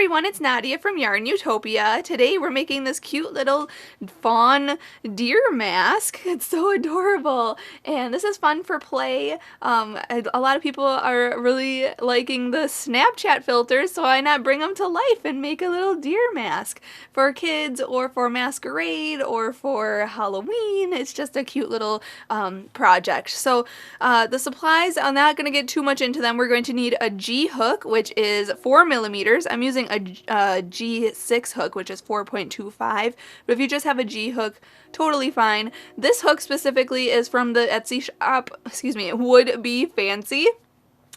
everyone, it's Nadia from YARNutopia. Today we're making this cute little fawn deer mask. It's so adorable, and this is fun for play. A lot of people are really liking the Snapchat filters, so why not bring them to life and make a little deer mask for kids or for masquerade or for Halloween. It's just a cute little project. So the supplies, I'm not going to get too much into them. We're going to need a G hook, which is 4 millimeters. I'm using a G6 hook, which is 4.25, but if you just have a G hook, totally fine. This hook specifically is from the Etsy shop, Would Be Fancy.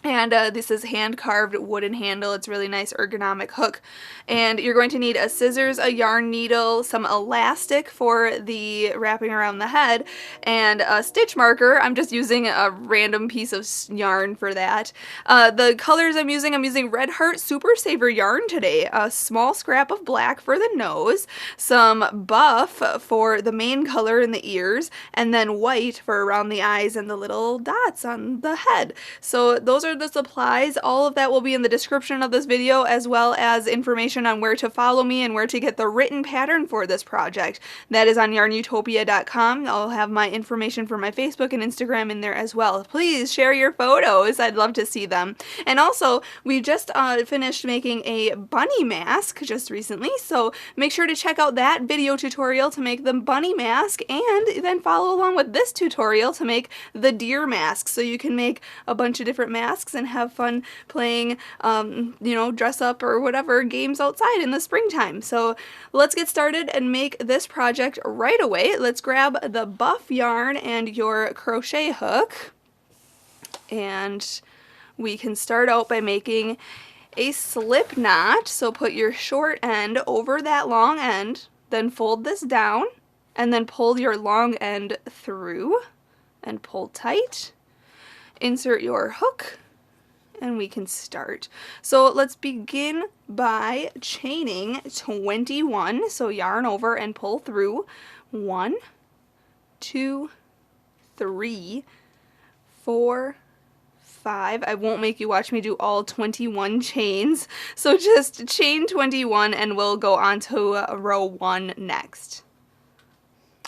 And this is hand-carved wooden handle. It's really nice ergonomic hook. And you're going to need a scissors, a yarn needle, some elastic for the wrapping around the head, and a stitch marker. I'm just using a random piece of yarn for that. The colors I'm using Red Heart Super Saver yarn today. A small scrap of black for the nose, some buff for the main color in the ears, and then white for around the eyes and the little dots on the head. So those are the supplies. All of that will be in the description of this video, as well as information on where to follow me and where to get the written pattern for this project. That is on YARNutopia.com. I'll have my information for my Facebook and Instagram in there as well. Please share your photos. I'd love to see them. And also, we just finished making a bunny mask just recently, so make sure to check out that video tutorial to make the bunny mask, and then follow along with this tutorial to make the deer mask, so you can make a bunch of different masks and have fun playing, dress up or whatever games outside in the springtime. So let's get started and make this project right away. Let's grab the buff yarn and your crochet hook, and we can start out by making a slip knot. So put your short end over that long end, then fold this down, and then pull your long end through and pull tight. Insert your hook, and we can start. So let's begin by chaining 21. So yarn over and pull through 1, 2, 3, 4, 5. I won't make you watch me do all 21 chains. So just chain 21 and we'll go on to row 1 next.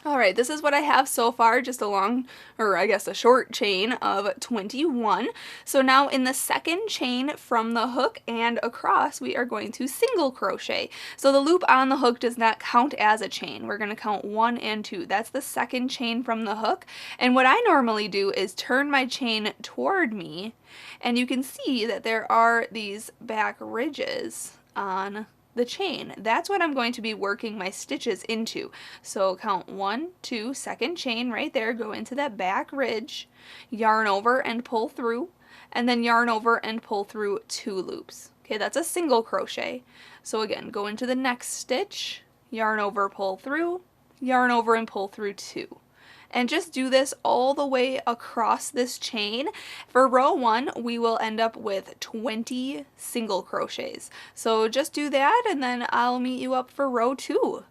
Alright, this is what I have so far, just a long, or I guess a short chain of 21. So now in the second chain from the hook and across, we are going to single crochet. So the loop on the hook does not count as a chain. We're going to count 1 and 2. That's the second chain from the hook. And what I normally do is turn my chain toward me, and you can see that there are these back ridges on the chain. That's what I'm going to be working my stitches into. So count 1, 2, second chain right there, go into that back ridge, yarn over and pull through, and then yarn over and pull through 2 loops. Okay, that's a single crochet. So again, go into the next stitch, yarn over, pull through, yarn over and pull through 2. And just do this all the way across this chain. For row 1, we will end up with 20 single crochets. So just do that, and then I'll meet you up for row 2.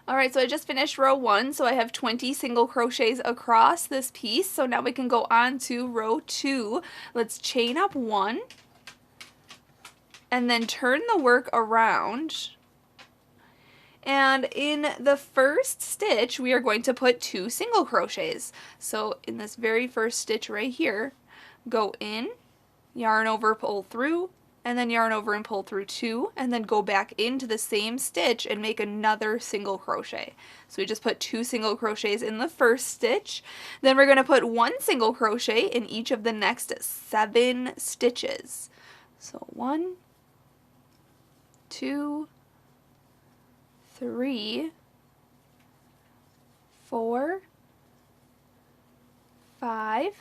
Alright, so I just finished row 1, so I have 20 single crochets across this piece. So now we can go on to row 2. Let's chain up 1, and then turn the work around. And in the first stitch, we are going to put 2 single crochets. So in this very first stitch right here, go in, yarn over, pull through, and then yarn over and pull through 2, and then go back into the same stitch and make another single crochet. So we just put 2 single crochets in the first stitch. Then we're going to put 1 single crochet in each of the next 7 stitches. So 1, 2, 3, 4, 5,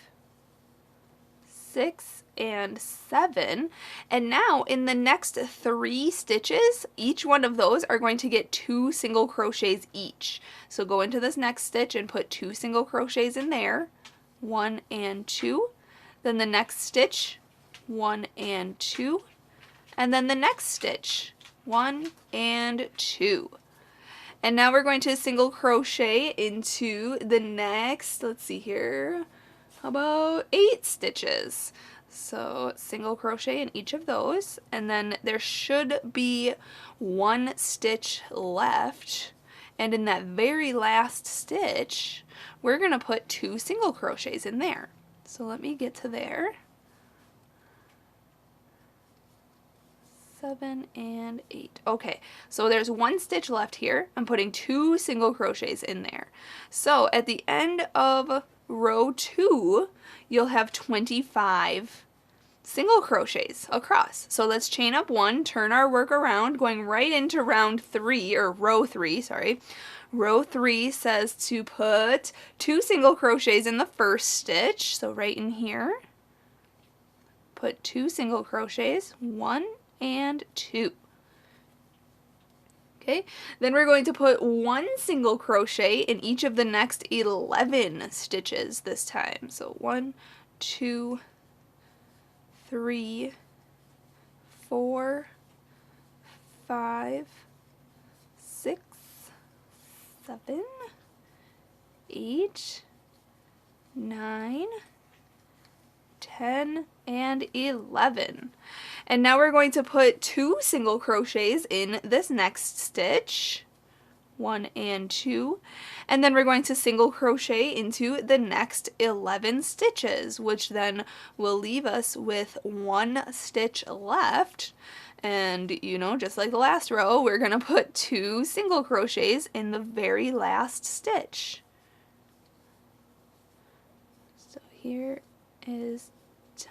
6, and 7. And now in the next 3 stitches, each one of those are going to get 2 single crochets each. So go into this next stitch and put 2 single crochets in there, 1 and 2. Then the next stitch, 1 and 2. And then the next stitch, 1 and 2. And now we're going to single crochet into the next, let's see here, how about 8 stitches. So single crochet in each of those, and then there should be one stitch left, and in that very last stitch we're gonna put 2 single crochets in there. So let me get to there. 7 and 8. Okay, so there's 1 stitch left here. I'm putting 2 single crochets in there. So at the end of row 2, you'll have 25 single crochets across. So let's chain up 1, turn our work around, going right into round 3, or row 3, sorry. Row 3 says to put 2 single crochets in the first stitch, so right in here. Put 2 single crochets, 1 and 2. Okay, then we're going to put 1 single crochet in each of the next 11 stitches this time. So 1, 2, 3, 4, 5, 6, 7, 8, 9, 10, and 11. And now we're going to put 2 single crochets in this next stitch, 1 and 2, and then we're going to single crochet into the next 11 stitches, which then will leave us with 1 stitch left. And you know, just like the last row, we're going to put 2 single crochets in the very last stitch. So here is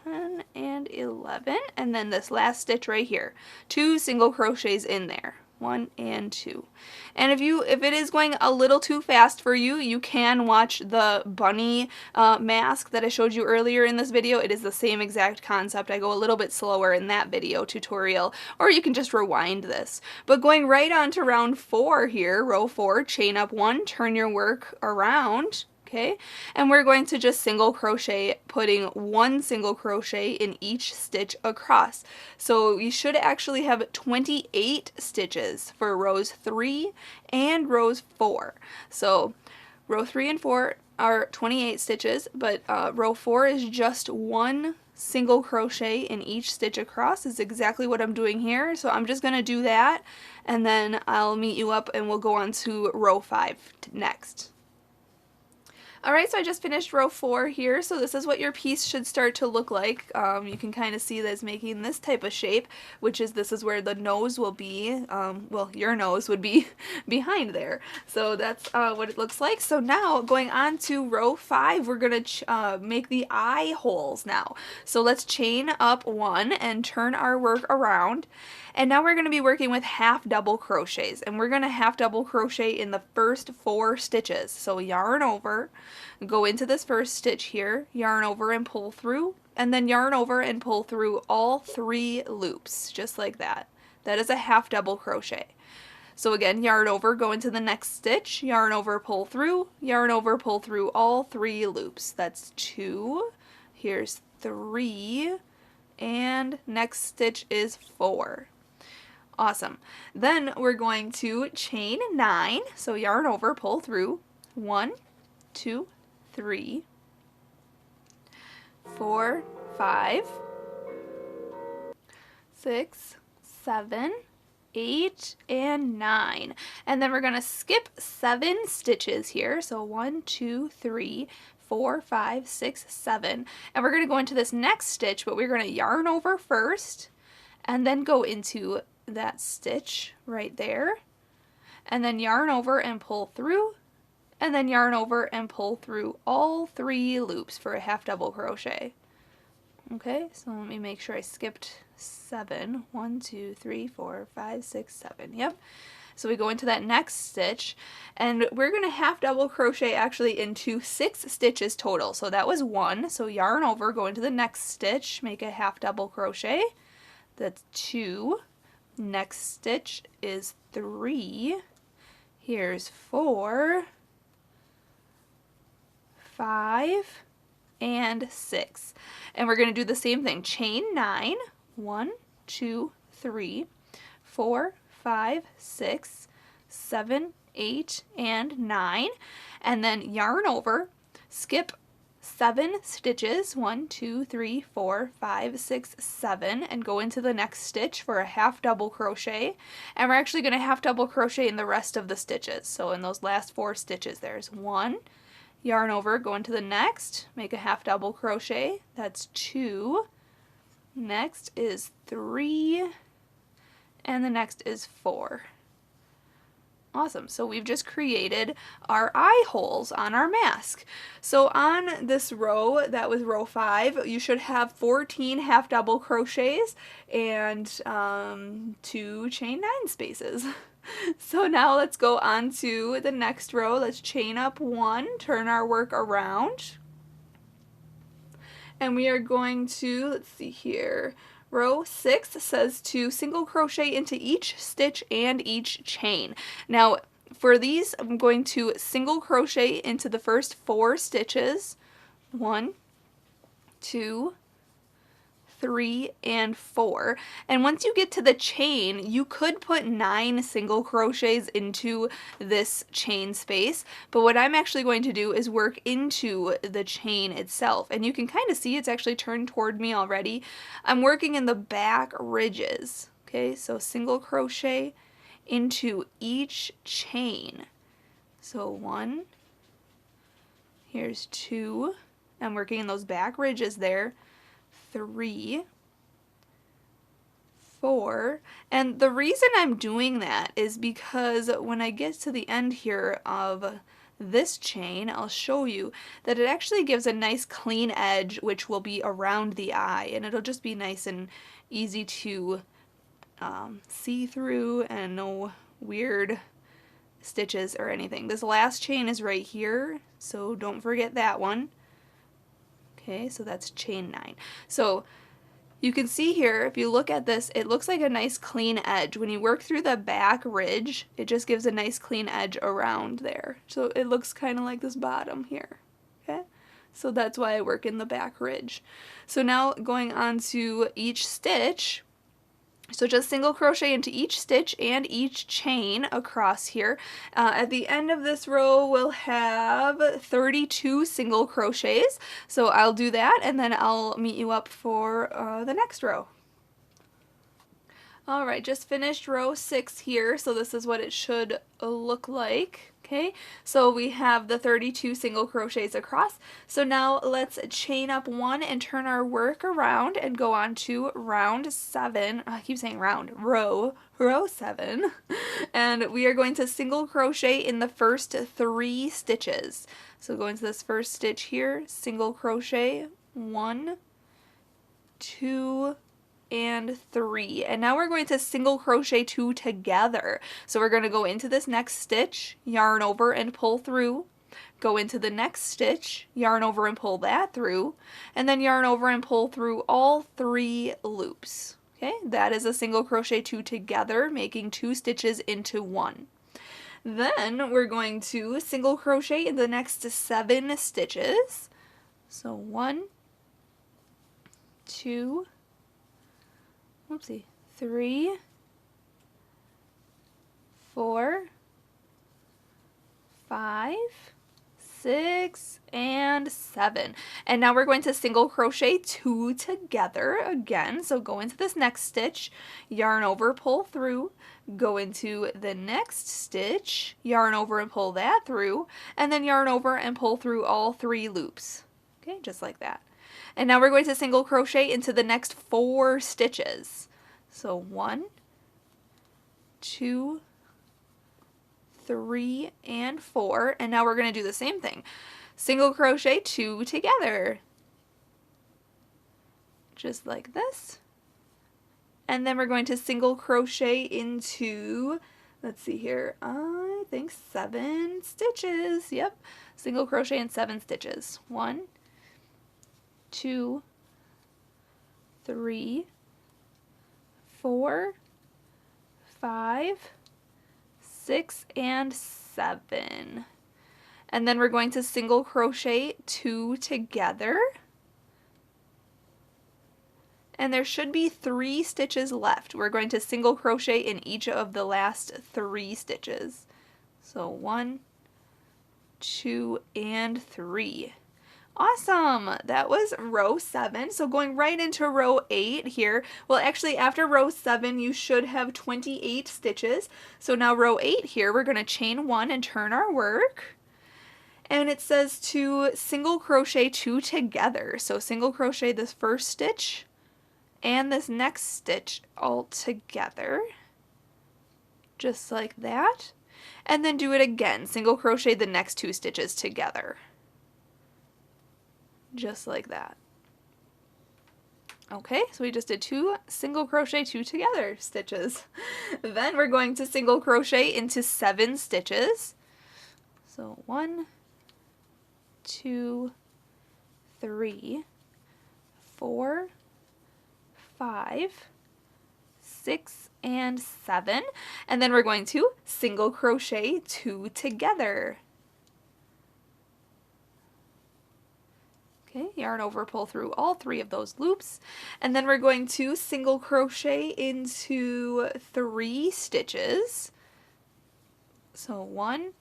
10 and 11, and then this last stitch right here, 2 single crochets in there, 1 and 2. And if it is going a little too fast for you, you can watch the bunny mask that I showed you earlier in this video. It is the same exact concept. I go a little bit slower in that video tutorial, or you can just rewind this. But going right on to round 4 here, row 4, chain up 1, turn your work around. Okay, and we're going to just single crochet, putting 1 single crochet in each stitch across. So you should actually have 28 stitches for rows 3 and rows 4. So row 3 and 4 are 28 stitches, but row 4 is just 1 single crochet in each stitch across. Is exactly what I'm doing here. So I'm just going to do that, and then I'll meet you up and we'll go on to row 5 next. Alright, so I just finished row 4 here, so this is what your piece should start to look like. You can kind of see that it's making this type of shape, which is this is where the nose will be, well, your nose would be behind there. So that's what it looks like. So now, going on to row 5, we're going to make the eye holes now. So let's chain up 1 and turn our work around. And now we're going to be working with half double crochets, and we're going to half double crochet in the first 4 stitches. So yarn over, go into this first stitch here, yarn over and pull through, and then yarn over and pull through all 3 loops, just like that. That is a half double crochet. So again, yarn over, go into the next stitch, yarn over, pull through, yarn over, pull through all 3 loops. That's 2, here's 3, and next stitch is 4. Awesome. Then we're going to chain 9, so yarn over, pull through, 1, 2, 3, 4, 5, 6, 7, 8, and 9. And then we're going to skip 7 stitches here, so 1, 2, 3, 4, 5, 6, 7. And we're going to go into this next stitch, but we're going to yarn over first, and then go into that stitch right there, and then yarn over and pull through, and then yarn over and pull through all 3 loops for a half double crochet. Okay, so let me make sure I skipped 7. 1, 2, 3, 4, 5, 6, 7. Yep. So we go into that next stitch, and we're going to half double crochet actually into 6 stitches total. So that was 1. So yarn over, go into the next stitch, make a half double crochet. That's 2. Next stitch is 3. Here's 4, 5, and 6. And we're going to do the same thing. Chain 9. 1, 2, 3, 4, 5, 6, 7, 8, and 9. And then yarn over, skip 7 stitches, 1, 2, 3, 4, 5, 6, 7, and go into the next stitch for a half double crochet. And we're actually going to half double crochet in the rest of the stitches. So in those last 4 stitches, there's 1, yarn over, go into the next, make a half double crochet, that's 2, next is 3, and the next is 4. Awesome, so we've just created our eye holes on our mask. So on this row, that was row 5, you should have 14 half double crochets and 2 chain 9 spaces. So now let's go on to the next row. Let's chain up 1, turn our work around, and we are going to, let's see here, row 6 says to single crochet into each stitch and each chain. Now for these, I'm going to single crochet into the first 4 stitches, 1, 2, 3, and 4. And once you get to the chain, you could put 9 single crochets into this chain space, but what I'm actually going to do is work into the chain itself. And you can kind of see it's actually turned toward me already. I'm working in the back ridges. Okay, so single crochet into each chain. So 1, here's 2, I'm working in those back ridges there, 3, 4, and the reason I'm doing that is because when I get to the end here of this chain, I'll show you that it actually gives a nice clean edge which will be around the eye, and it'll just be nice and easy to see through and no weird stitches or anything. This last chain is right here, so don't forget that one. Okay, so that's chain 9. So you can see here, if you look at this, it looks like a nice clean edge. When you work through the back ridge, it just gives a nice clean edge around there. So it looks kind of like this bottom here. Okay, so that's why I work in the back ridge. So now going on to each stitch, so just single crochet into each stitch and each chain across here. At the end of this row we'll have 32 single crochets, so I'll do that and then I'll meet you up for the next row. Alright, just finished row 6 here, so this is what it should look like. Okay, so we have the 32 single crochets across. So now let's chain up 1 and turn our work around and go on to round 7. I keep saying round, row 7. And we are going to single crochet in the first 3 stitches. So go into this first stitch here, single crochet, 1, 2, and 3, and now we're going to single crochet 2 together. So we're going to go into this next stitch, yarn over and pull through, go into the next stitch, yarn over and pull that through, and then yarn over and pull through all 3 loops. Okay, that is a single crochet 2 together, making 2 stitches into 1. Then we're going to single crochet in the next 7 stitches. So 1, 2, 3, 4, 5, 6, and 7. And now we're going to single crochet 2 together again. So go into this next stitch, yarn over, pull through, go into the next stitch, yarn over and pull that through, and then yarn over and pull through all 3 loops. Okay, just like that. And now we're going to single crochet into the next 4 stitches. So 1, 2, 3, and 4. And now we're going to do the same thing. Single crochet 2 together. Just like this. And then we're going to single crochet into, let's see here, I think 7 stitches. Yep, single crochet in 7 stitches. 1, 2, 3, 4, 5, 6, and 7. And then we're going to single crochet 2 together. And there should be 3 stitches left. We're going to single crochet in each of the last 3 stitches. So 1, 2, and 3. Awesome! That was row 7. So going right into row 8 here. Well, actually after row 7 you should have 28 stitches. So now row 8 here, we're going to chain 1 and turn our work. And it says to single crochet 2 together. So single crochet this first stitch and this next stitch all together. Just like that. And then do it again. Single crochet the next 2 stitches together. Just like that. Okay, so we just did 2 single crochet 2 together stitches. Then we're going to single crochet into 7 stitches. So 1, 2, 3, 4, 5, 6, and 7. And then we're going to single crochet 2 together. Okay, yarn over, pull through all 3 of those loops, and then we're going to single crochet into 3 stitches. So 1,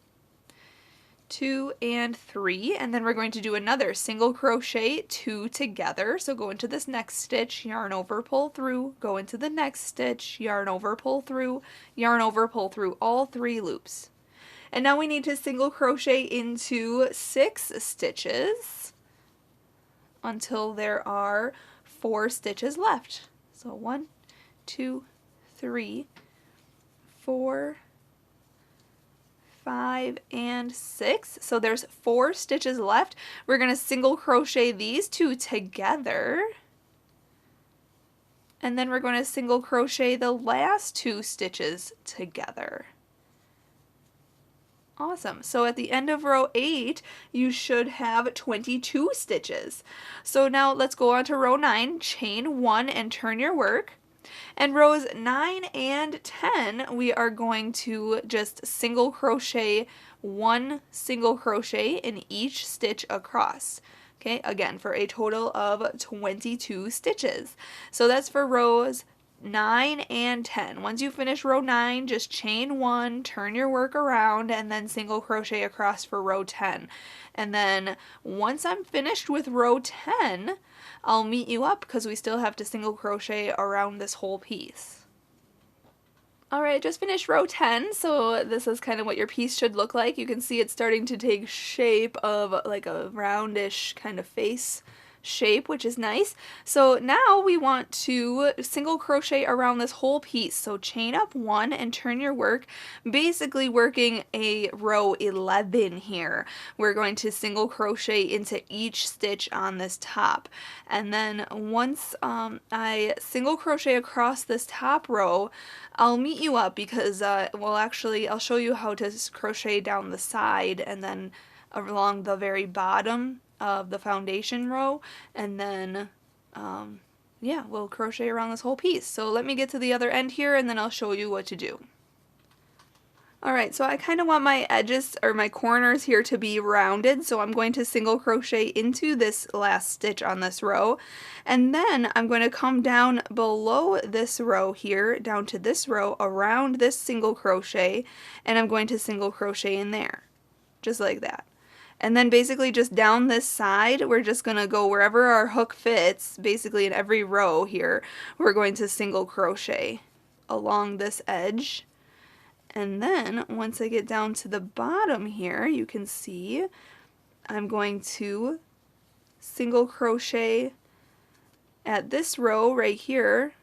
2, and 3, and then we're going to do another single crochet 2 together. So go into this next stitch, yarn over, pull through, go into the next stitch, yarn over, pull through, yarn over, pull through all 3 loops. And now we need to single crochet into 6 stitches until there are 4 stitches left. So 1, 2, 3, 4, 5, and 6. So there's 4 stitches left. We're going to single crochet these 2 together. And then we're going to single crochet the last 2 stitches together. Awesome. So at the end of row 8, you should have 22 stitches. So now let's go on to row 9, chain 1 and turn your work. And rows 9 and 10, we are going to just single crochet 1 single crochet in each stitch across. Okay, again, for a total of 22 stitches. So that's for rows 9 and 10. Once you finish row 9, just chain 1, turn your work around, and then single crochet across for row 10. And then once I'm finished with row 10, I'll meet you up because we still have to single crochet around this whole piece. Alright, just finished row 10, so this is kind of what your piece should look like. You can see it's starting to take shape of like a roundish kind of face shape, which is nice. So now we want to single crochet around this whole piece. So chain up 1 and turn your work, basically working a row 11 here. We're going to single crochet into each stitch on this top. And then once I single crochet across this top row, I'll meet you up because, well, actually I'll show you how to crochet down the side and then along the very bottom of the foundation row, and then yeah, we'll crochet around this whole piece. So let me get to the other end here and then I'll show you what to do. Alright, so I kind of want my edges or my corners here to be rounded, so I'm going to single crochet into this last stitch on this row, and then I'm going to come down below this row here, down to this row around this single crochet, and I'm going to single crochet in there, just like that. And then basically just down this side, we're just going to go wherever our hook fits, basically in every row here, we're going to single crochet along this edge. And then once I get down to the bottom here, you can see I'm going to single crochet at this row right here.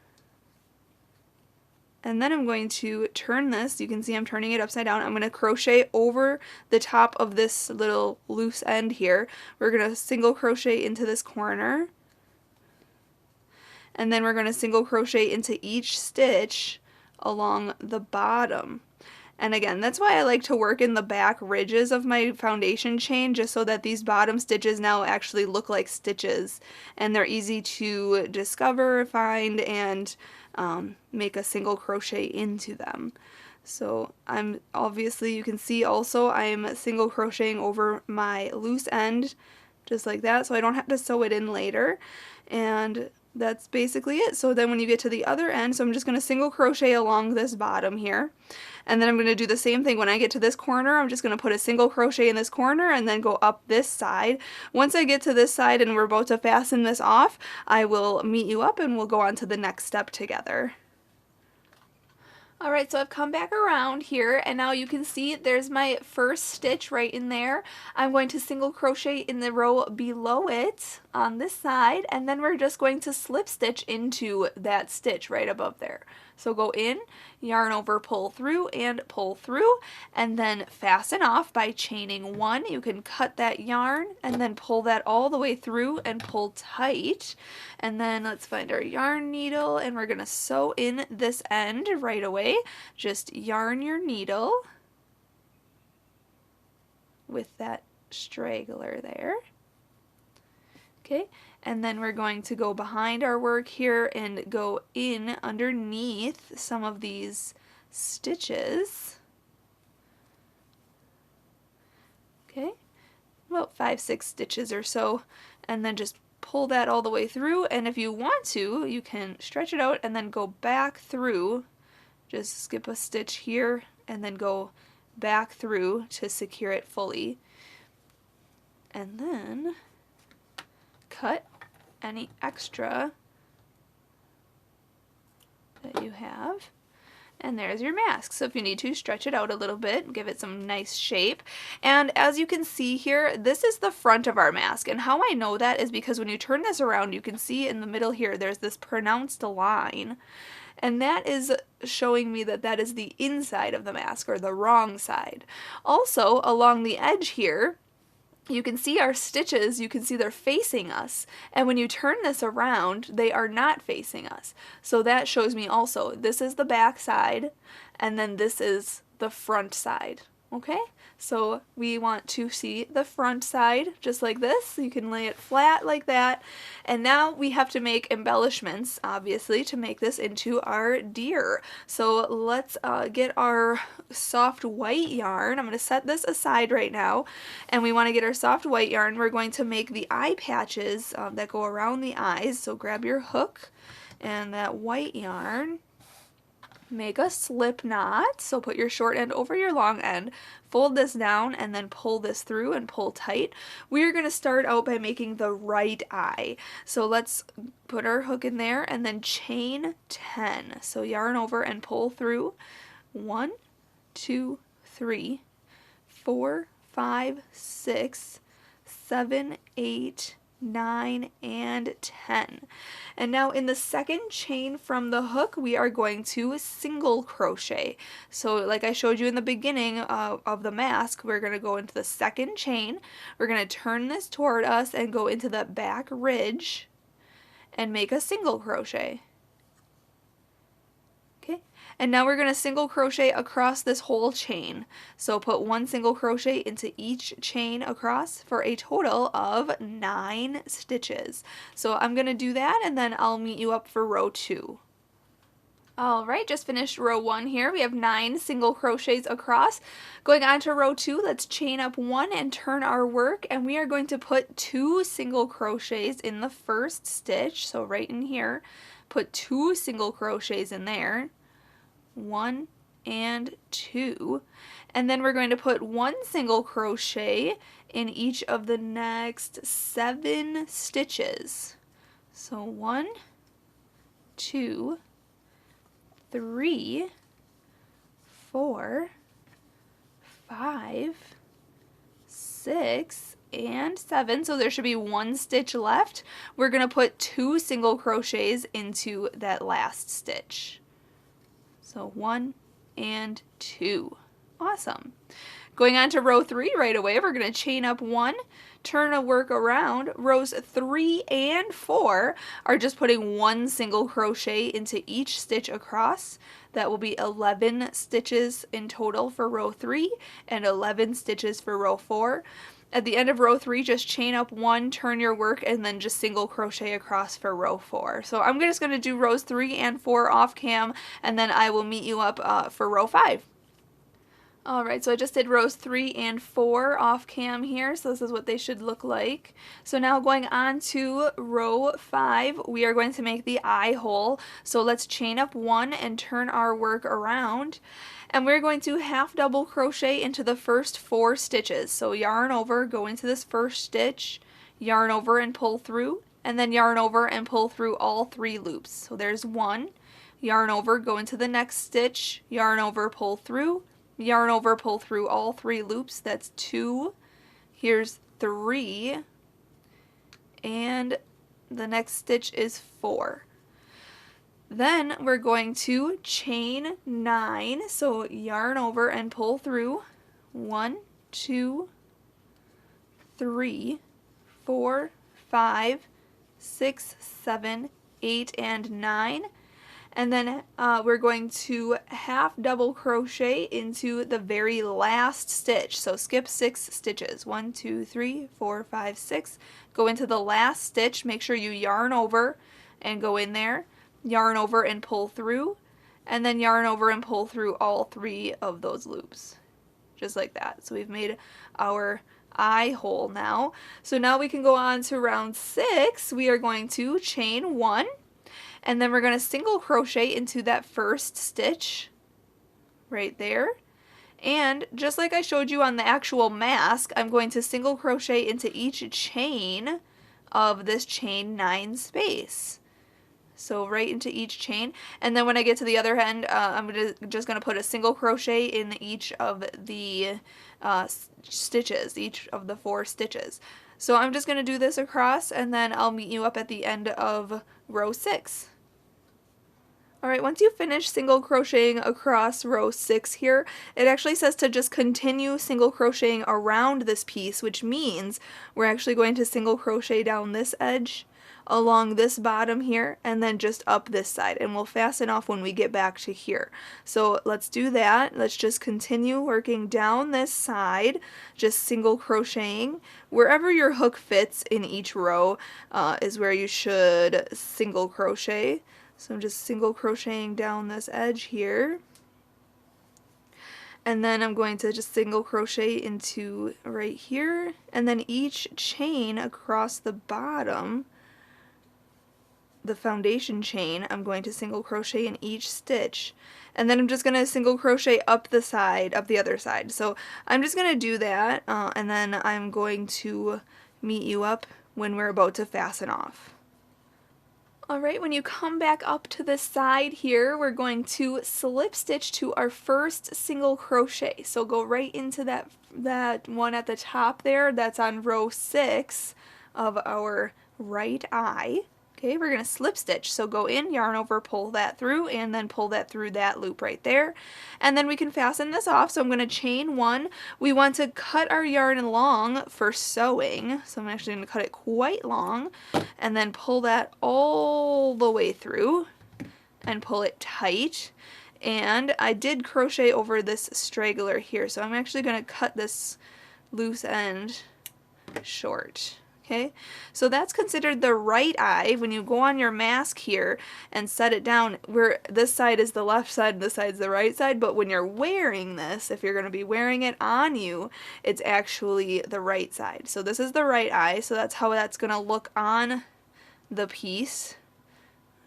And then I'm going to turn this, you can see I'm turning it upside down. I'm going to crochet over the top of this little loose end here. We're going to single crochet into this corner. And then we're going to single crochet into each stitch along the bottom. And again, that's why I like to work in the back ridges of my foundation chain, just so that these bottom stitches now actually look like stitches. And they're easy to discover, find, and make a single crochet into them. So I'm obviously, you can see also I'm single crocheting over my loose end just like that, so I don't have to sew it in later. And that's basically it. So then when you get to the other end, so I'm just going to single crochet along this bottom here, and then I'm going to do the same thing. When I get to this corner, I'm just going to put a single crochet in this corner and then go up this side. Once I get to this side and we're about to fasten this off, I will meet you up and we'll go on to the next step together. Alright, so I've come back around here, and now you can see there's my first stitch right in there. I'm going to single crochet in the row below it on this side, and then we're just going to slip stitch into that stitch right above there. So go in, yarn over, pull through, and then fasten off by chaining one. You can cut that yarn and then pull that all the way through and pull tight. And then let's find our yarn needle, and we're going to sew in this end right away. Just yarn your needle with that straggler there. Okay, and then we're going to go behind our work here and go in underneath some of these stitches. Okay, about 5-6 stitches or so, and then just pull that all the way through, and if you want to, you can stretch it out and then go back through. Just skip a stitch here and then go back through to secure it fully. And then cut any extra that you have, and there's your mask. So if you need to, stretch it out a little bit, give it some nice shape. And as you can see here, this is the front of our mask, and how I know that is because when you turn this around, you can see in the middle here there's this pronounced line, and that is showing me that that is the inside of the mask, or the wrong side. Also, along the edge here, you can see our stitches, you can see they're facing us, and when you turn this around, they are not facing us. So that shows me also, this is the back side, and then this is the front side, okay? So we want to see the front side, just like this. You can lay it flat like that, and now we have to make embellishments, obviously, to make this into our deer. So let's get our soft white yarn. I'm going to set this aside right now, and we want to get our soft white yarn. We're going to make the eye patches that go around the eyes. So grab your hook and that white yarn. Make a slip knot, so put your short end over your long end, fold this down, and then pull this through and pull tight. We are going to start out by making the right eye. So let's put our hook in there and then chain 10. So yarn over and pull through. 1, 2, 3, 4, 5, 6, 7, 8, 9, and 10. And now in the second chain from the hook, we are going to single crochet. So like I showed you in the beginning of the mask, we're going to go into the second chain. We're going to turn this toward us and go into the back ridge and make a single crochet. Okay, and now we're going to single crochet across this whole chain. So put one single crochet into each chain across for a total of 9 stitches. So I'm going to do that, and then I'll meet you up for row 2. Alright, just finished row 1 here. We have 9 single crochets across. Going on to row 2, let's chain up 1 and turn our work, and we are going to put 2 single crochets in the first stitch. So right in here, put 2 single crochets in there. 1 and 2. And then we're going to put 1 single crochet in each of the next 7 stitches. So 1, 2, 3, 4, 5, 6, and 7. So there should be 1 stitch left. We're going to put 2 single crochets into that last stitch. So 1 and 2. Awesome. Going on to row 3 right away, we're going to chain up 1, turn a work around. Rows 3 and 4 are just putting 1 single crochet into each stitch across. That will be 11 stitches in total for row 3 and 11 stitches for row 4. At the end of row 3, just chain up 1, turn your work, and then just single crochet across for row 4. So I'm just going to do rows 3 and 4 off cam, and then I will meet you up for row 5. Alright, so I just did rows 3 and 4 off cam here, so this is what they should look like. So now going on to row 5, we are going to make the eye hole. So let's chain up 1 and turn our work around. And we're going to half double crochet into the first 4 stitches. So yarn over, go into this first stitch, yarn over and pull through, and then yarn over and pull through all 3 loops. So there's 1, yarn over, go into the next stitch, yarn over, pull through, yarn over, pull through all 3 loops. That's 2. Here's 3. And the next stitch is 4. Then we're going to chain 9. So yarn over and pull through 1, 2, 3, 4, 5, 6, 7, 8, and 9. And then we're going to half double crochet into the very last stitch. So skip 6 stitches. 1, 2, 3, 4, 5, 6. Go into the last stitch. Make sure you yarn over and go in there. Yarn over and pull through. And then yarn over and pull through all 3 of those loops. Just like that. So we've made our eye hole now. So now we can go on to round 6. We are going to chain 1. And then we're going to single crochet into that first stitch right there. And just like I showed you on the actual mask, I'm going to single crochet into each chain of this chain 9 space. So right into each chain. And then when I get to the other end, I'm just going to put a single crochet in each of the stitches, each of the 4 stitches. So I'm just going to do this across, and then I'll meet you up at the end of row 6. Alright, once you finish single crocheting across row 6 here, it actually says to just continue single crocheting around this piece, which means we're actually going to single crochet down this edge, along this bottom here, and then just up this side, and we'll fasten off when we get back to here. So let's do that. Let's just continue working down this side, just single crocheting. Wherever your hook fits in each row is where you should single crochet. So I'm just single crocheting down this edge here. And then I'm going to just single crochet into right here. And then each chain across the bottom, the foundation chain, I'm going to single crochet in each stitch. And then I'm just going to single crochet up the side, up the other side. So I'm just going to do that, and then I'm going to meet you up when we're about to fasten off. Alright, when you come back up to the side here, we're going to slip stitch to our first single crochet. So go right into that one at the top there, that's on row 6 of our right eye. Okay, we're going to slip stitch. So go in, yarn over, pull that through, and then pull that through that loop right there. And then we can fasten this off. So I'm going to chain 1. We want to cut our yarn long for sewing. So I'm actually going to cut it quite long, and then pull that all the way through and pull it tight. And I did crochet over this straggler here, so I'm actually going to cut this loose end short. Okay, so that's considered the right eye. When you go on your mask here and set it down, where this side is the left side and this side is the right side, but when you're wearing this, if you're going to be wearing it on you, it's actually the right side. So this is the right eye, so that's how that's going to look on the piece.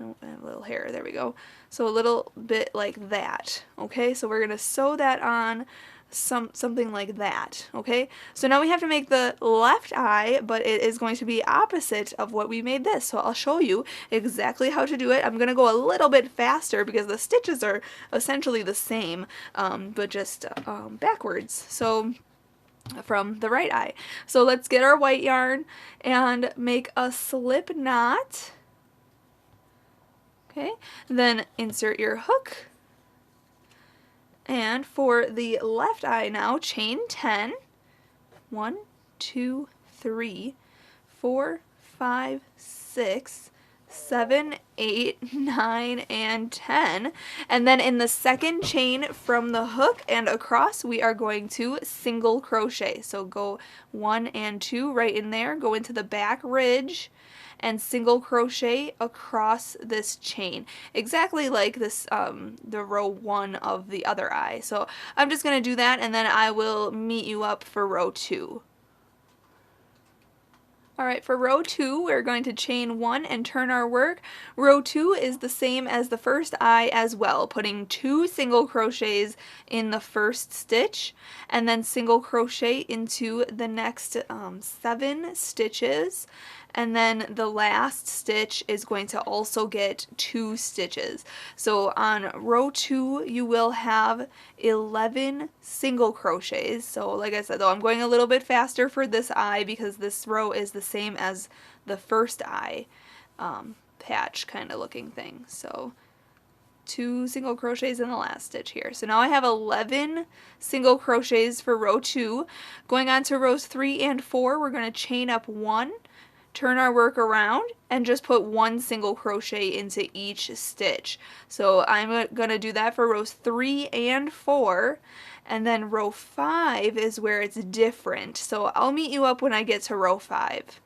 Oh, I have a little hair, there we go. So a little bit like that. Okay, so we're going to sew that on something like that. Okay, so now we have to make the left eye, but it is going to be opposite of what we made this. So I'll show you exactly how to do it. I'm going to go a little bit faster because the stitches are essentially the same, but just backwards. So from the right eye. So let's get our white yarn and make a slip knot. Okay, then insert your hook. And for the left eye now, chain 10. 1, 2, 3, 4, 5, 6, 7, 8, 9, and 10. And then in the second chain from the hook and across, we are going to single crochet. So go 1 and 2 right in there, go into the back ridge, and single crochet across this chain, exactly like this the row 1 of the other eye. So I'm just going to do that, and then I will meet you up for row 2. Alright, for row 2, we're going to chain 1 and turn our work. Row 2 is the same as the first eye as well, putting 2 single crochets in the first stitch, and then single crochet into the next 7 stitches, and then the last stitch is going to also get 2 stitches. So on row 2, you will have 11 single crochets. So like I said, though, I'm going a little bit faster for this eye because this row is the same as the first eye patch kind of looking thing. So 2 single crochets in the last stitch here. So now I have 11 single crochets for row 2. Going on to rows 3 and 4, we're going to chain up 1, turn our work around, and just put 1 single crochet into each stitch. So I'm going to do that for rows 3 and 4, and then row 5 is where it's different. So I'll meet you up when I get to row 5.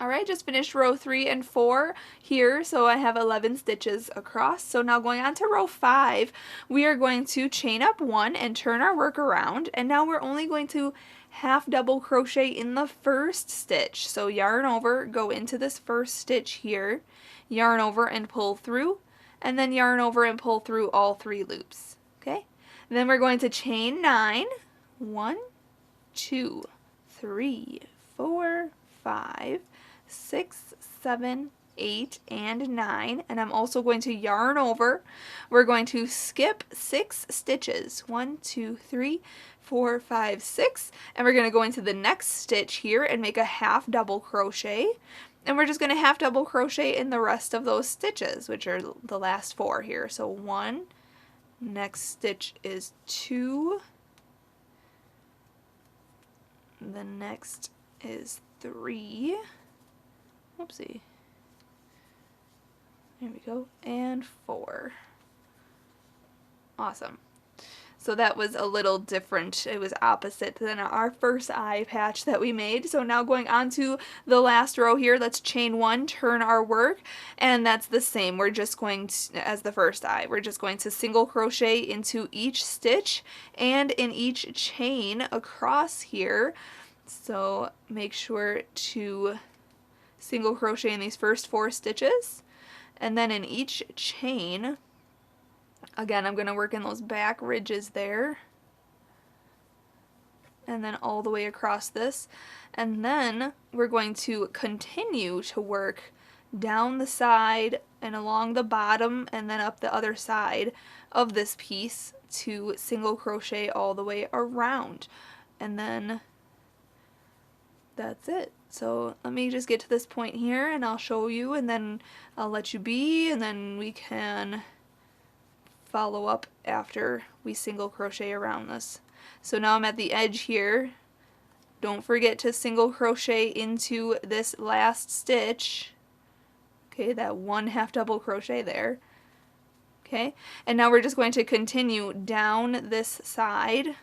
Alright, just finished row 3 and 4 here, so I have 11 stitches across. So now going on to row 5, we are going to chain up 1 and turn our work around, and now we're only going to half double crochet in the first stitch. So yarn over, go into this first stitch here, yarn over and pull through, and then yarn over and pull through all 3 loops. Okay? Then we're going to chain 9, 1, 2, 3, 4, 5, 6, 7, 8, and 9, and I'm also going to yarn over. We're going to skip 6 stitches, 1, 2, 3, 4, 5, 6, and we're going to go into the next stitch here and make a half double crochet, and we're just going to half double crochet in the rest of those stitches, which are the last 4 here. So 1, next stitch is 2, the next is 3, whoopsie, there we go, and 4. Awesome. So that was a little different. It was opposite than our first eye patch that we made. So now going on to the last row here, let's chain 1, turn our work, and that's the same. We're just going to, as the first eye, we're just going to single crochet into each stitch and in each chain across here. So make sure to single crochet in these first 4 stitches, and then in each chain, again, I'm going to work in those back ridges there, and then all the way across this, and then we're going to continue to work down the side and along the bottom and then up the other side of this piece to single crochet all the way around, and then that's it. So let me just get to this point here and I'll show you, and then I'll let you be, and then we can follow up after we single crochet around this. So now I'm at the edge here. Don't forget to single crochet into this last stitch. Okay, that 1 half double crochet there. Okay, and now we're just going to continue down this side,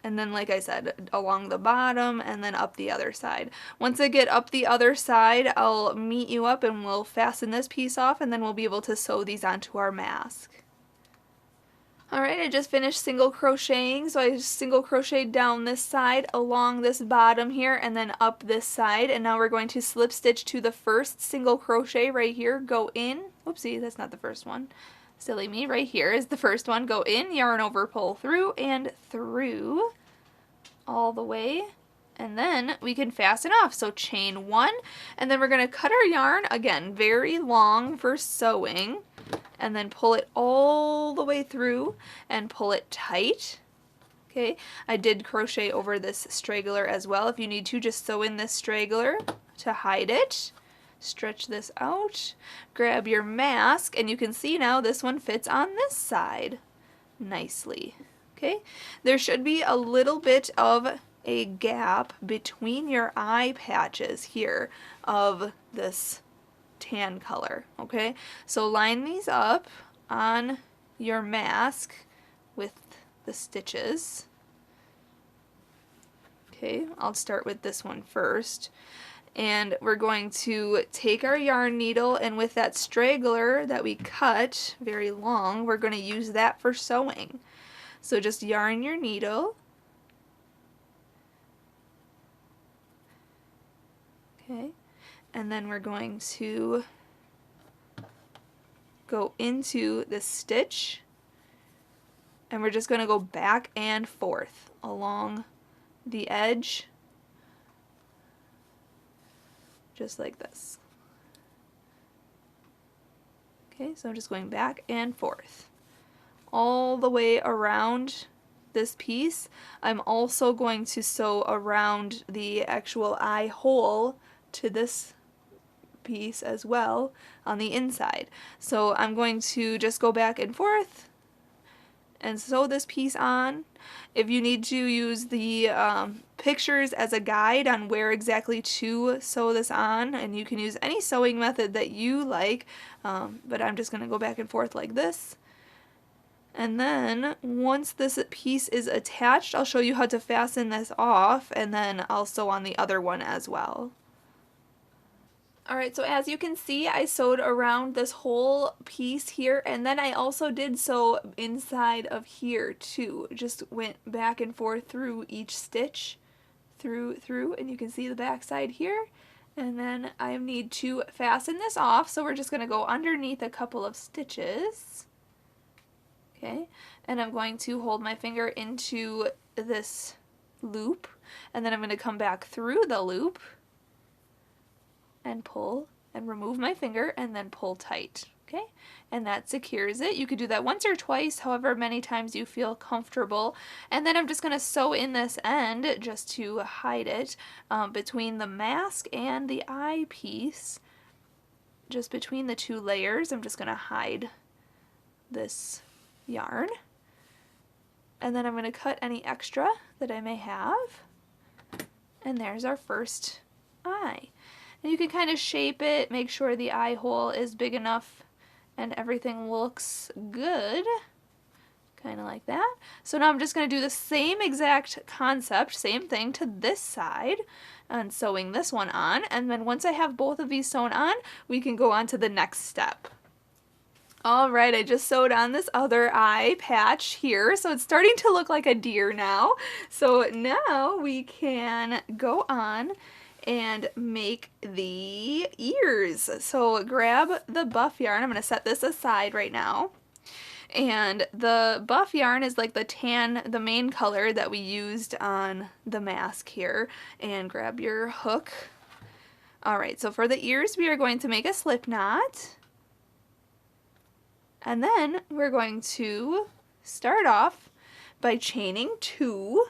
and then like I said, along the bottom and then up the other side. Once I get up the other side, I'll meet you up and we'll fasten this piece off, and then we'll be able to sew these onto our mask. Alright, I just finished single crocheting, so I just single crocheted down this side, along this bottom here, and then up this side, and now we're going to slip stitch to the first single crochet right here, go in, whoopsie, that's not the first one, silly me, right here is the first one, go in, yarn over, pull through, and through, all the way, and then we can fasten off. So chain 1, and then we're going to cut our yarn, again, very long for sewing, and then pull it all the way through and pull it tight. Okay, I did crochet over this straggler as well. If you need to, just sew in this straggler to hide it. Stretch this out, grab your mask, and you can see now this one fits on this side nicely. Okay, there should be a little bit of a gap between your eye patches here of this tan color. Okay, so line these up on your mask with the stitches. Okay, I'll start with this one first. And we're going to take our yarn needle, and with that straggler that we cut very long, we're going to use that for sewing. So just yarn your needle. Okay, and then we're going to go into the stitch, and we're just going to go back and forth along the edge, just like this. Okay, so I'm just going back and forth all the way around this piece. I'm also going to sew around the actual eye hole to this piece as well on the inside. So I'm going to just go back and forth and sew this piece on. If you need to use the pictures as a guide on where exactly to sew this on, and you can use any sewing method that you like, but I'm just going to go back and forth like this. And then once this piece is attached, I'll show you how to fasten this off, and then I'll sew on the other one as well. Alright, so as you can see, I sewed around this whole piece here, and then I also did sew inside of here too. Just went back and forth through each stitch, through, and you can see the back side here. And then I need to fasten this off, so we're just going to go underneath a couple of stitches. Okay, and I'm going to hold my finger into this loop, and then I'm going to come back through the loop and pull and remove my finger and then pull tight. Okay, and that secures it. You could do that once or twice, however many times you feel comfortable. And then I'm just going to sew in this end just to hide it between the mask and the eye piece. Just between the two layers, I'm just going to hide this yarn. And then I'm going to cut any extra that I may have. And there's our first eye. And you can kind of shape it, make sure the eye hole is big enough and everything looks good. Kind of like that. So now I'm just going to do the same exact concept, same thing to this side, and sewing this one on. And then once I have both of these sewn on, we can go on to the next step. Alright, I just sewed on this other eye patch here, so it's starting to look like a deer now. So now we can go on and make the ears. So grab the buff yarn. I'm going to set this aside right now. And the buff yarn is like the tan, the main color that we used on the mask here. And grab your hook. Alright, so for the ears we are going to make a slip knot. And then we're going to start off by chaining 2.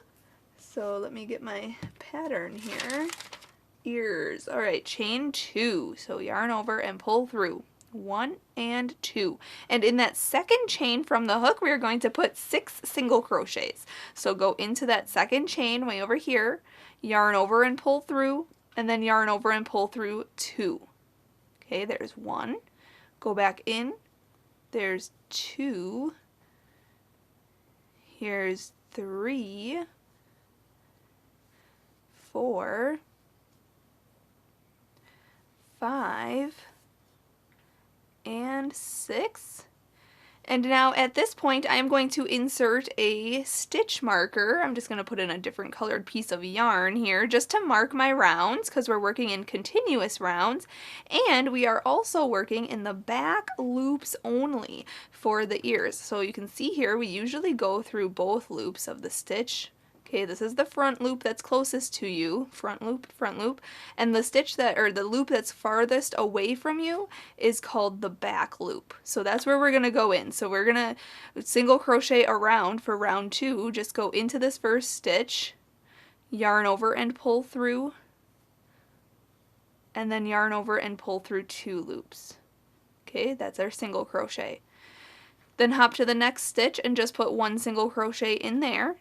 So let me get my pattern here. Ears. Alright, chain 2. So yarn over and pull through. 1 and 2. And in that second chain from the hook, we are going to put 6 single crochets. So go into that second chain way over here, yarn over and pull through, and then yarn over and pull through 2. Okay, there's 1. Go back in. There's 2. Here's 3, 4, 5, and 6. And now at this point I am going to insert a stitch marker. I'm just going to put in a different colored piece of yarn here just to mark my rounds, because we're working in continuous rounds, and we are also working in the back loops only for the ears. So you can see here we usually go through both loops of the stitch. Okay, this is the front loop that's closest to you, front loop, and the stitch that, or the loop that's farthest away from you is called the back loop. So that's where we're gonna go in. So we're gonna single crochet around for round 2, just go into this first stitch, yarn over and pull through, and then yarn over and pull through 2 loops. Okay, that's our single crochet. Then hop to the next stitch and just put 1 single crochet in there.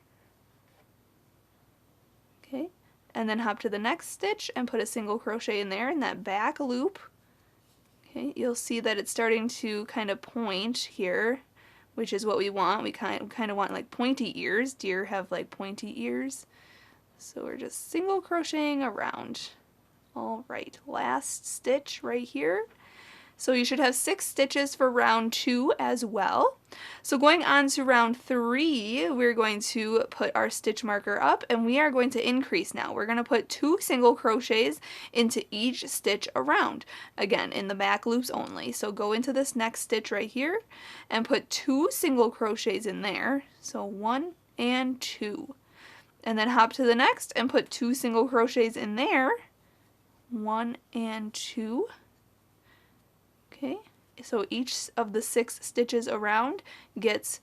Okay, and then hop to the next stitch and put a single crochet in there in that back loop. Okay, you'll see that it's starting to kind of point here, which is what we want. We kind of want like pointy ears. Deer have like pointy ears. So we're just single crocheting around. All right, last stitch right here. So you should have 6 stitches for round 2 as well. So going on to round 3, we're going to put our stitch marker up and we are going to increase now. We're going to put 2 single crochets into each stitch around. Again, in the back loops only. So go into this next stitch right here and put 2 single crochets in there. So 1 and 2. And then hop to the next and put 2 single crochets in there. 1 and 2. Okay, so each of the 6 stitches around gets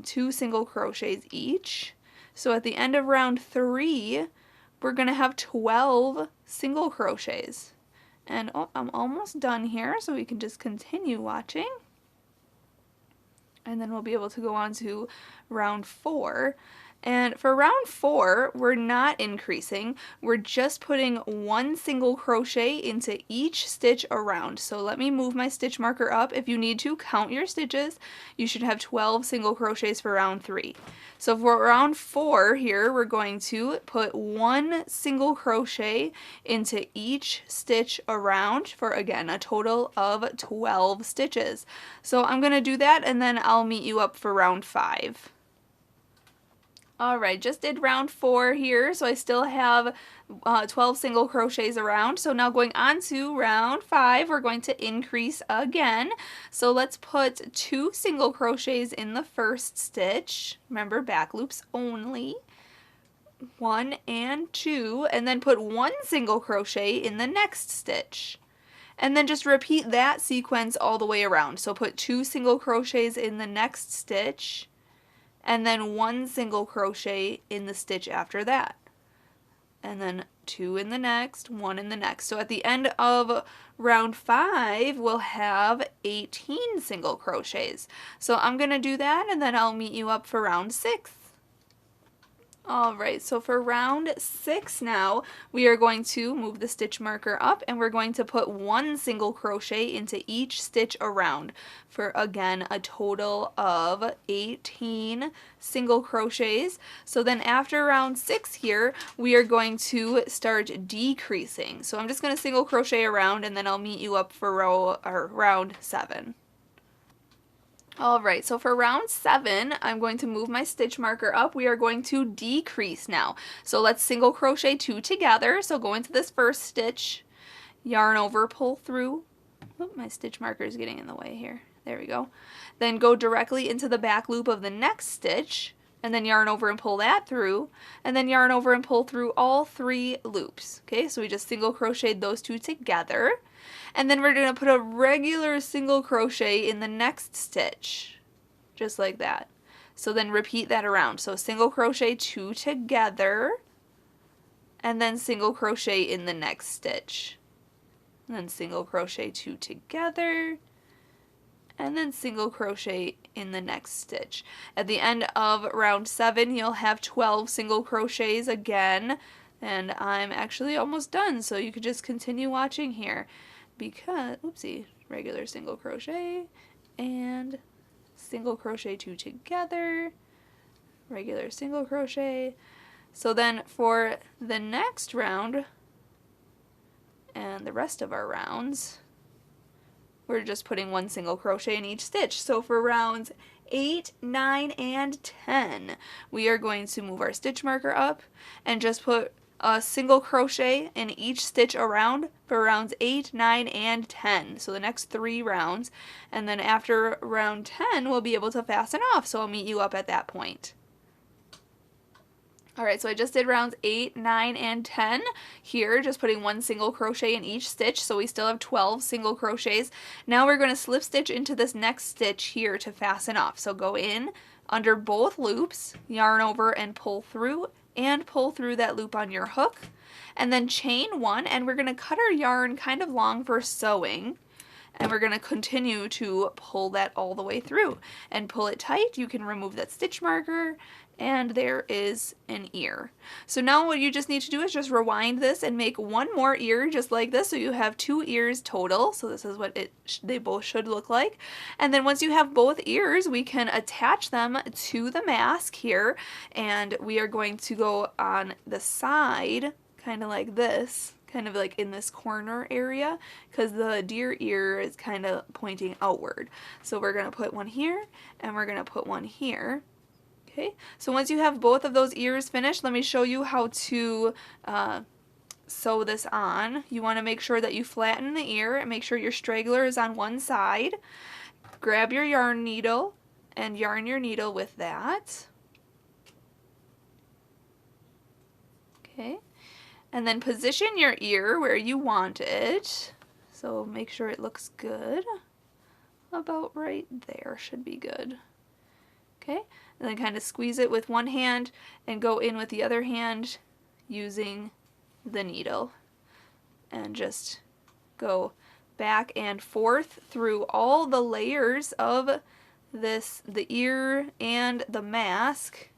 2 single crochets each. So at the end of round 3, we're going to have 12 single crochets. And oh, I'm almost done here, so we can just continue watching. And then we'll be able to go on to round 4. And for round 4, we're not increasing, we're just putting 1 single crochet into each stitch around. So let me move my stitch marker up. If you need to count your stitches, you should have 12 single crochets for round 3. So for round 4 here, we're going to put 1 single crochet into each stitch around for, again, a total of 12 stitches. So I'm going to do that and then I'll meet you up for round 5. Alright, just did round 4 here, so I still have 12 single crochets around. So now going on to round 5, we're going to increase again. So let's put 2 single crochets in the first stitch. Remember, back loops only. 1 and 2, and then put 1 single crochet in the next stitch. And then just repeat that sequence all the way around. So put 2 single crochets in the next stitch, and then 1 single crochet in the stitch after that. And then 2 in the next, 1 in the next. So at the end of round 5, we'll have 18 single crochets. So I'm going to do that and then I'll meet you up for round 6. Alright, so for round 6 now, we are going to move the stitch marker up and we're going to put 1 single crochet into each stitch around for, again, a total of 18 single crochets. So then after round 6 here, we are going to start decreasing. So I'm just going to single crochet around and then I'll meet you up for round 7. Alright, so for round 7, I'm going to move my stitch marker up. We are going to decrease now. So let's single crochet 2 together. So go into this first stitch, yarn over, pull through. Oop, my stitch marker is getting in the way here. There we go. Then go directly into the back loop of the next stitch, and then yarn over and pull that through, and then yarn over and pull through all 3 loops. Okay, so we just single crocheted those 2 together. And then we're going to put a regular single crochet in the next stitch, just like that. So then repeat that around. So single crochet 2 together, and then single crochet in the next stitch. And then single crochet 2 together, and then single crochet in the next stitch. At the end of round 7, you'll have 12 single crochets again, and I'm actually almost done, so you could just continue watching here. Because, oopsie, regular single crochet and single crochet 2 together, regular single crochet. So then for the next round and the rest of our rounds, we're just putting 1 single crochet in each stitch. So for rounds 8, 9, and 10, we are going to move our stitch marker up and just put a single crochet in each stitch around for rounds 8, 9, and 10. So the next 3 rounds. And then after round 10, we'll be able to fasten off. So I'll meet you up at that point. Alright, so I just did rounds 8, 9, and 10 here, just putting 1 single crochet in each stitch, so we still have 12 single crochets. Now we're going to slip stitch into this next stitch here to fasten off. So go in under both loops, yarn over and pull through that loop on your hook, and then chain 1, and we're going to cut our yarn kind of long for sewing. and we're going to continue to pull that all the way through and pull it tight. You can remove that stitch marker, and there is an ear. So now what you just need to do is just rewind this and make one more ear just like this, so you have 2 ears total. So this is what they both should look like. And then once you have both ears, we can attach them to the mask here, and we are going to go on the side kind of like this, kind of like in this corner area, because the deer ear is kind of pointing outward. So we're going to put one here, and we're going to put one here. Okay, so once you have both of those ears finished, let me show you how to sew this on. You want to make sure that you flatten the ear and make sure your straggler is on one side. Grab your yarn needle and yarn your needle with that. Okay, and then position your ear where you want it. So make sure it looks good. About right there should be good. Okay, and then kind of squeeze it with one hand and go in with the other hand using the needle. And just go back and forth through all the layers of this, the ear and the mask.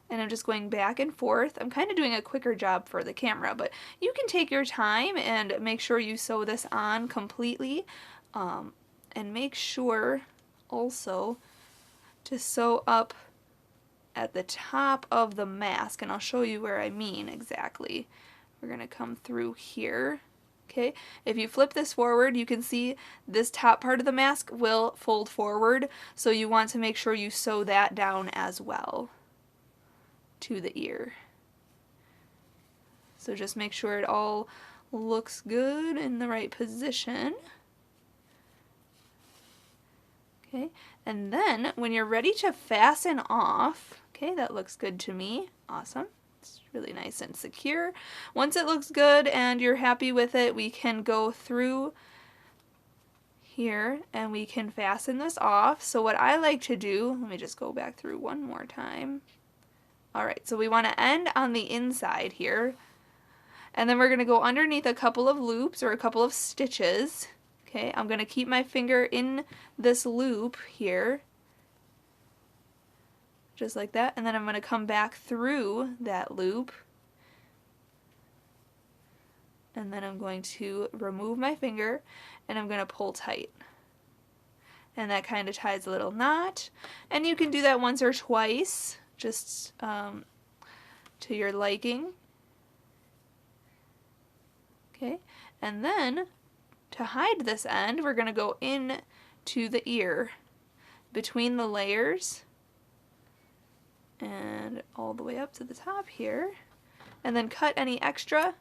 And I'm just going back and forth. I'm kind of doing a quicker job for the camera, but you can take your time and make sure you sew this on completely. And make sure also to sew up at the top of the mask, and I'll show you where I mean exactly. We're going to come through here. Okay, if you flip this forward, you can see this top part of the mask will fold forward, so you want to make sure you sew that down as well to the ear. So just make sure it all looks good in the right position. Okay, and then when you're ready to fasten off, okay, that looks good to me. Awesome. It's really nice and secure. Once it looks good and you're happy with it, we can go through here and we can fasten this off. So what I like to do, let me just go back through one more time. Alright, so we want to end on the inside here, and then we're going to go underneath a couple of loops or a couple of stitches. Okay, I'm going to keep my finger in this loop here, just like that, and then I'm going to come back through that loop, and then I'm going to remove my finger and I'm going to pull tight. And that kind of ties a little knot, and you can do that once or twice, just to your liking. Okay, and then to hide this end, we're going to go in to the ear between the layers and all the way up to the top here, and then cut any extra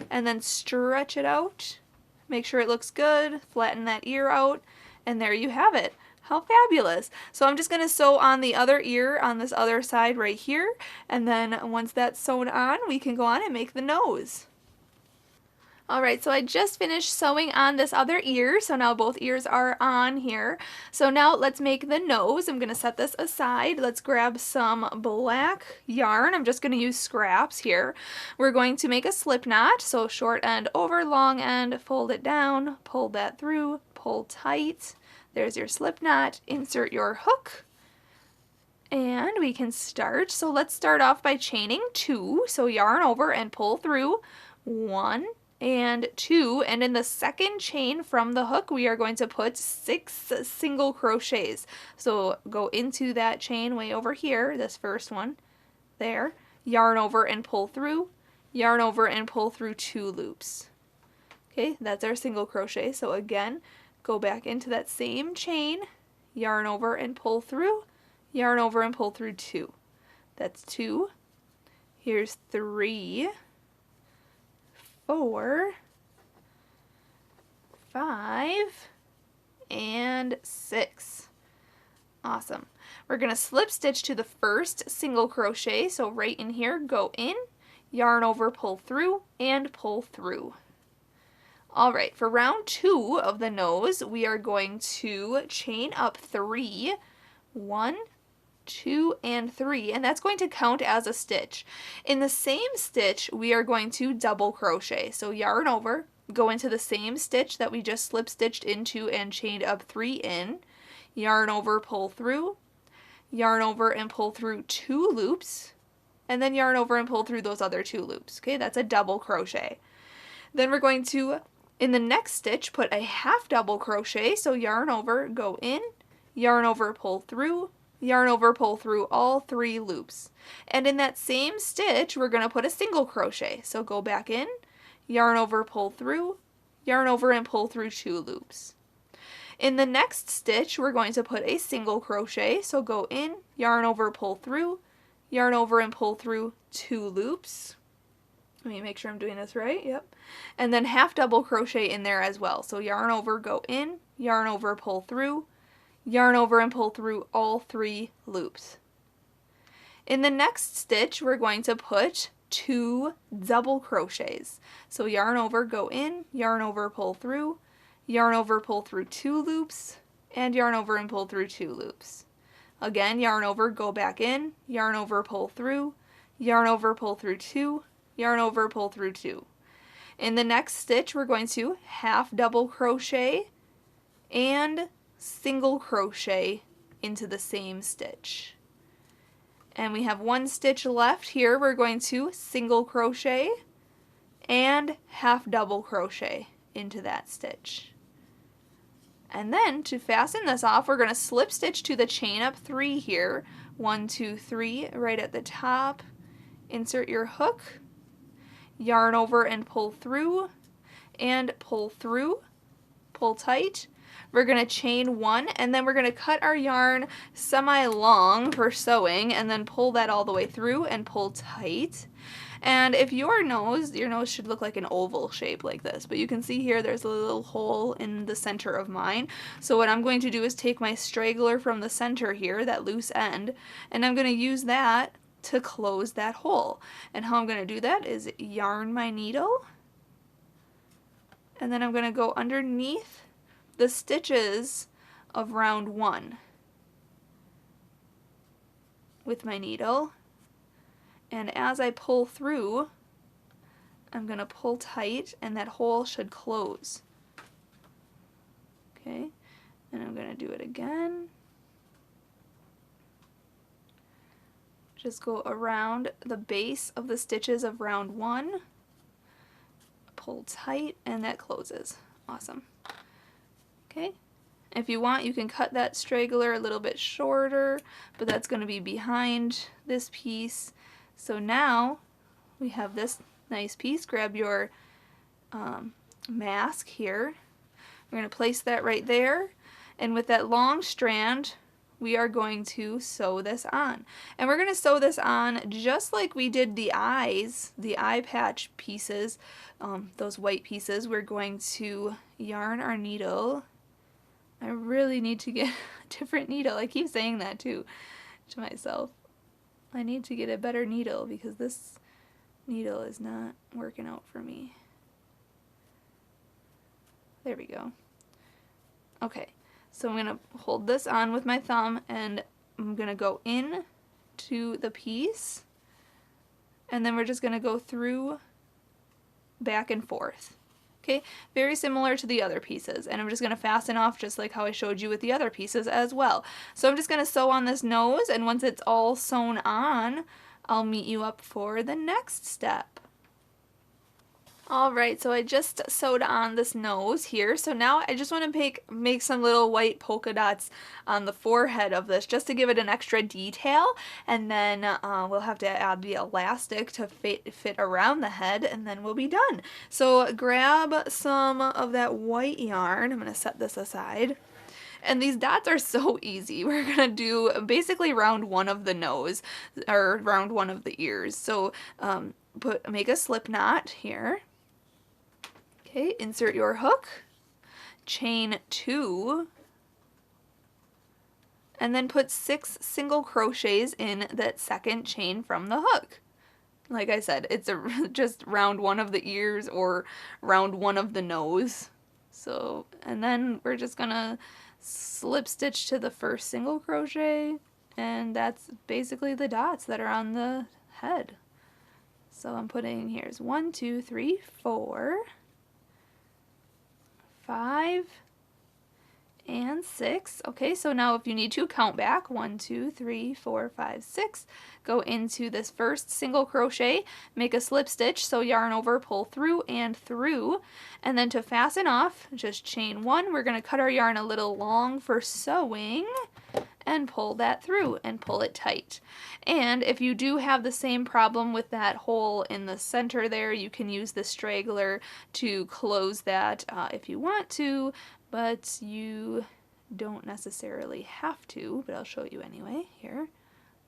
and then stretch it out. Make sure it looks good, flatten that ear out, and there you have it. How fabulous. So I'm just going to sew on the other ear on this other side right here, and then once that's sewn on, we can go on and make the nose. Alright, so I just finished sewing on this other ear, so now both ears are on here. So now let's make the nose. I'm going to set this aside. Let's grab some black yarn. I'm just going to use scraps here. We're going to make a slip knot, so short end over, long end, fold it down, pull that through, pull tight. There's your slip knot. Insert your hook, and we can start. So let's start off by chaining 2. So yarn over and pull through 1 and 2, and in the second chain from the hook we are going to put 6 single crochets. So go into that chain way over here, this first one there, yarn over and pull through, yarn over and pull through 2 loops. Okay, that's our single crochet. So again, go back into that same chain, yarn over and pull through, yarn over and pull through 2. That's 2. Here's 3, 4, 5, and 6. Awesome. We're going to slip stitch to the first single crochet, so right in here, go in, yarn over, pull through, and pull through. Alright, for round 2 of the nose, we are going to chain up 3, 1, 2, and 3, and that's going to count as a stitch. In the same stitch, we are going to double crochet. So yarn over, go into the same stitch that we just slip stitched into and chained up 3 in, yarn over, pull through, yarn over and pull through 2 loops, and then yarn over and pull through those other 2 loops. Okay, that's a double crochet. Then we're going to, in the next stitch, put a half double crochet, so yarn over, go in, yarn over, pull through, yarn over, pull through all 3 loops. And in that same stitch, we're going to put a single crochet. So go back in, yarn over, pull through, yarn over and pull through 2 loops. In the next stitch, we're going to put a single crochet. So go in, yarn over, pull through, yarn over and pull through 2 loops. Let me make sure I'm doing this right. Yep. And then half double crochet in there as well. So yarn over, go in, yarn over, pull through, yarn over and pull through all 3 loops. In the next stitch, we're going to put 2 double crochets. So yarn over, go in, yarn over, pull through, yarn over, pull through 2 loops, and yarn over and pull through 2 loops. Again, yarn over, go back in, yarn over, pull through, yarn over, pull through 2, yarn over, pull through 2. In the next stitch, we're going to half double crochet and single crochet into the same stitch. And we have 1 stitch left here. We're going to single crochet and half double crochet into that stitch. And then to fasten this off, we're going to slip stitch to the chain up 3 here. 1, 2, 3 right at the top. Insert your hook, yarn over and pull through, pull tight. We're going to chain 1, and then we're going to cut our yarn semi-long for sewing, and then pull that all the way through and pull tight. And if your nose should look like an oval shape like this, but you can see here there's a little hole in the center of mine. So what I'm going to do is take my straggler from the center here, that loose end, and I'm going to use that to close that hole. And how I'm going to do that is yarn my needle, and then I'm going to go underneath the stitches of round 1 with my needle, and as I pull through, I'm going to pull tight and that hole should close. Okay, and I'm going to do it again. Just go around the base of the stitches of round 1, pull tight, and that closes. Awesome. Okay, if you want, you can cut that straggler a little bit shorter, but that's going to be behind this piece. So now we have this nice piece. Grab your mask here. We're going to place that right there, and with that long strand, we are going to sew this on. And we're going to sew this on just like we did the eyes, the eye patch pieces, those white pieces. We're going to yarn our needle. I really need to get a different needle. I keep saying that too to myself. I need to get a better needle because this needle is not working out for me. There we go. Okay, so I'm going to hold this on with my thumb, and I'm going to go in to the piece, and then we're just going to go through back and forth. Okay, very similar to the other pieces, and I'm just going to fasten off just like how I showed you with the other pieces as well. So I'm just going to sew on this nose, and once it's all sewn on, I'll meet you up for the next step. Alright, so I just sewed on this nose here, so now I just want to make some little white polka dots on the forehead of this just to give it an extra detail, and then we'll have to add the elastic to fit around the head, and then we'll be done. So grab some of that white yarn. I'm going to set this aside. And these dots are so easy. We're going to do basically round 1 of the nose, or round 1 of the ears. So make a slip knot here. Okay, insert your hook, chain 2, and then put 6 single crochets in that second chain from the hook. Like I said, it's just round 1 of the ears or round 1 of the nose. So, and then we're just gonna slip stitch to the first single crochet, and that's basically the dots that are on the head. So I'm putting, here's 1, 2, 3, 4. 5, and 6. Okay, so now if you need to, count back 1, 2, 3, 4, 5, 6. Go into this first single crochet, make a slip stitch, so yarn over, pull through and through, and then to fasten off, just chain 1. We're going to cut our yarn a little long for sewing and pull that through and pull it tight. And if you do have the same problem with that hole in the center there, you can use the straggler to close that if you want to, but you don't necessarily have to, but I'll show you anyway here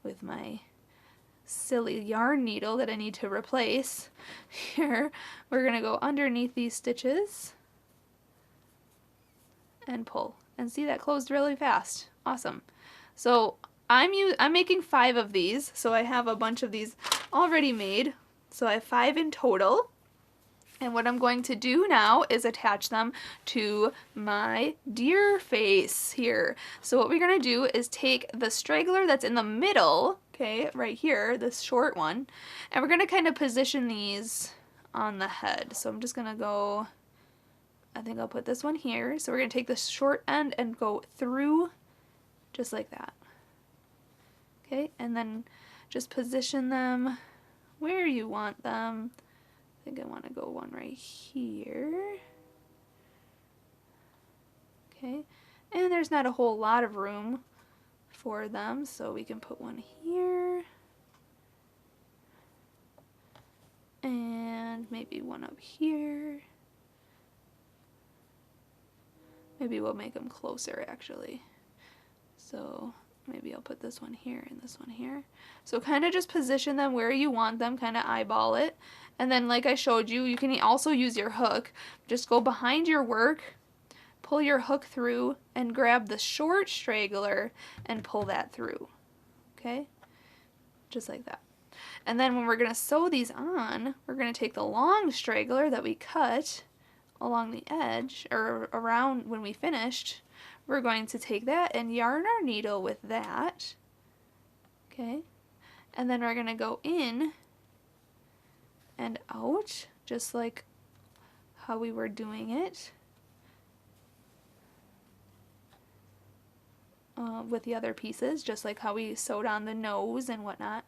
with my silly yarn needle that I need to replace. Here, we're going to go underneath these stitches and pull. And see, that closed really fast. Awesome. So I'm making 5 of these, so I have a bunch of these already made. So I have 5 in total. And what I'm going to do now is attach them to my deer face here. So what we're going to do is take the straggler that's in the middle, okay, right here, this short one, and we're going to kind of position these on the head. So I'm just going to go, I think I'll put this one here. So we're going to take the short end and go through just like that. Okay, and then just position them where you want them. I think I want to go one right here. Okay, and there's not a whole lot of room for them, so we can put one here. And maybe one up here. Maybe we'll make them closer actually. So maybe I'll put this one here and this one here. So kind of just position them where you want them, kind of eyeball it. And then like I showed you, you can also use your hook. Just go behind your work, pull your hook through, and grab the short straggler and pull that through. Okay? Just like that. And then when we're going to sew these on, we're going to take the long straggler that we cut along the edge, or around when we finished. We're going to take that and yarn our needle with that. Okay? And then we're going to go in and out, just like how we were doing it with the other pieces, just like how we sewed on the nose and whatnot.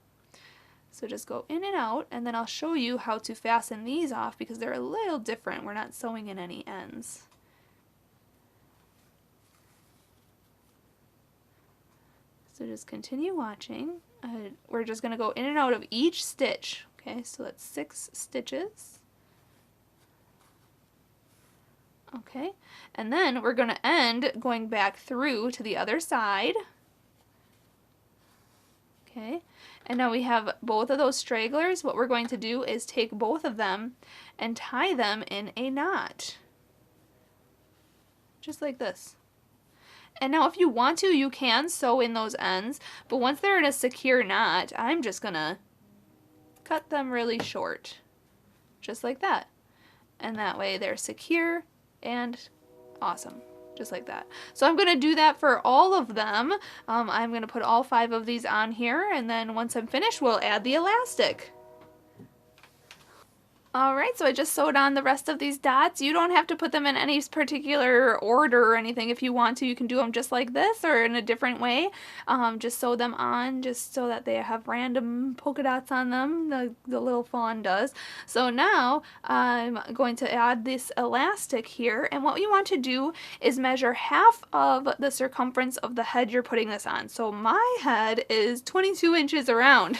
So just go in and out, and then I'll show you how to fasten these off because they're a little different. We're not sewing in any ends. So just continue watching. We're just going to go in and out of each stitch. Okay, so that's 6 stitches. Okay, and then we're going to end going back through to the other side. Okay, and now we have both of those stragglers. What we're going to do is take both of them and tie them in a knot. Just like this. And now if you want to, you can sew in those ends, but once they're in a secure knot, I'm just gonna cut them really short. Just like that. And that way they're secure and awesome. Just like that. So I'm going to do that for all of them. I'm going to put all 5 of these on here, and then once I'm finished, we'll add the elastic. Alright, so I just sewed on the rest of these dots. You don't have to put them in any particular order or anything. If you want to, you can do them just like this or in a different way. Just sew them on just so that they have random polka dots on them, the little fawn does. So now I'm going to add this elastic here, and what you want to do is measure half of the circumference of the head you're putting this on. So my head is 22 inches around.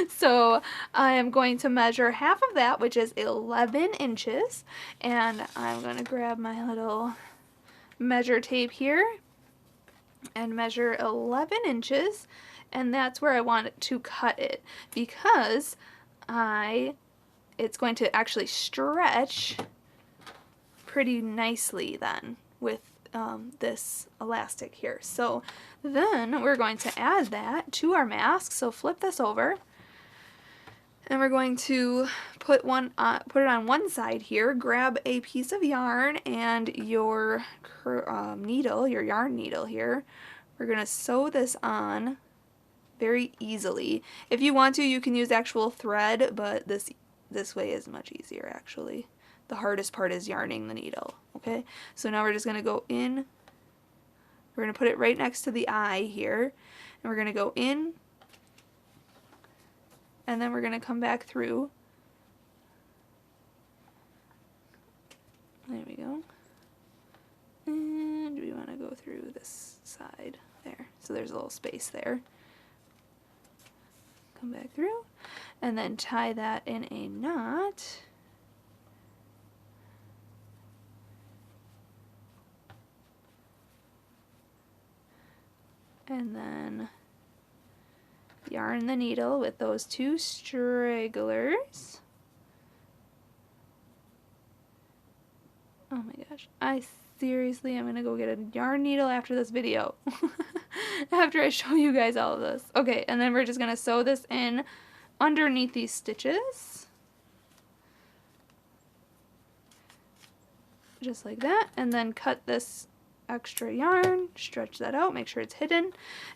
So I am going to measure half of that, which is 11 inches, and I'm going to grab my little measure tape here and measure 11 inches, and that's where I want to cut it because it's going to actually stretch pretty nicely then with this elastic here. So then we're going to add that to our mask, so flip this over. And we're going to put it on one side here, grab a piece of yarn and your needle, your yarn needle here. We're going to sew this on very easily. If you want to, you can use actual thread, but this way is much easier actually. the hardest part is yarning the needle. Okay, so now we're just going to go in. We're going to put it right next to the eye here, and we're going to go in, and then we're going to come back through. There we go. And we want to go through this side there. So there's a little space there. Come back through, and then tie that in a knot. And then yarn the needle with those two stragglers. Oh my gosh, I seriously am gonna go get a yarn needle after this video. After I show you guys all of this. Okay, and then we're just gonna sew this in underneath these stitches. Just like that, and then cut this extra yarn, stretch that out, make sure it's hidden,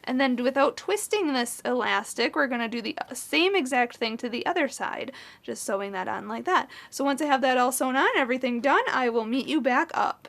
and then without twisting this elastic, we're going to do the same exact thing to the other side, just sewing that on like that. So once I have that all sewn on, everything done, I will meet you back up.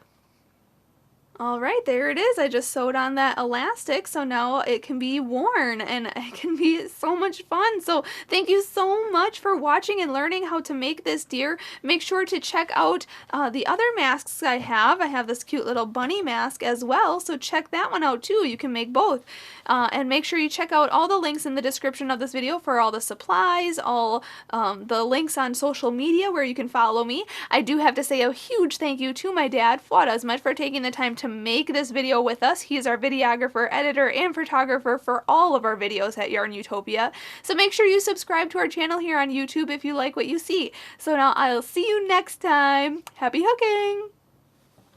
Alright, there it is. I just sewed on that elastic, so now it can be worn, and it can be so much fun. So thank you so much for watching and learning how to make this deer. Make sure to check out the other masks I have. I have this cute little bunny mask as well, so check that one out too. You can make both. And make sure you check out all the links in the description of this video for all the supplies, all the links on social media where you can follow me. I do have to say a huge thank you to my dad, Fuad, Azmat, for taking the time to make this video with us. He is our videographer, editor, and photographer for all of our videos at YARNutopia. So make sure you subscribe to our channel here on YouTube if you like what you see. So now I'll see you next time. Happy hooking!